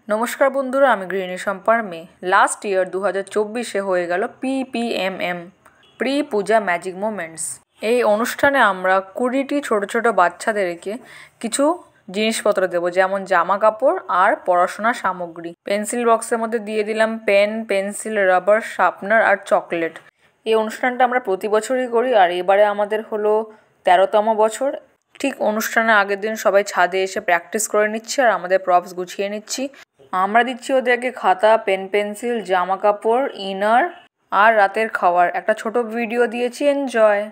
নমস্কার বন্ধুরা, আমি গৃহিণী সম্পার মেয়ে। লাস্ট ইয়ার 2024-এ হয়ে গেল PPMM, প্রি পূজা ম্যাজিক মোমেন্টস। এই অনুষ্ঠানে আমরা 20টি ছোট ছোট বাচ্চাদেরকে কিছু জিনিসপত্র দেবো, যেমন জামা কাপড় আর পড়াশোনার সামগ্রী। পেন্সিল বক্সের মধ্যে দিয়ে দিলাম পেন, পেন্সিল, রাবার, শার্পনার আর চকলেট। এই অনুষ্ঠানটা আমরা প্রতি বছরই করি, আর এবারে আমাদের হলো 13তম বছর। ঠিক অনুষ্ঠানের আগের দিন সবাই ছাদে এসে প্র্যাকটিস করে নিচ্ছি আর আমাদের প্রপস গুছিয়ে নিচ্ছি। আমরা দিচ্ছি ওদেরকে খাতা, পেন, পেন্সিল, জামা কাপড়, ইনার আর রাতের খাবার। একটা ছোট ভিডিও দিয়েছি, এনজয়।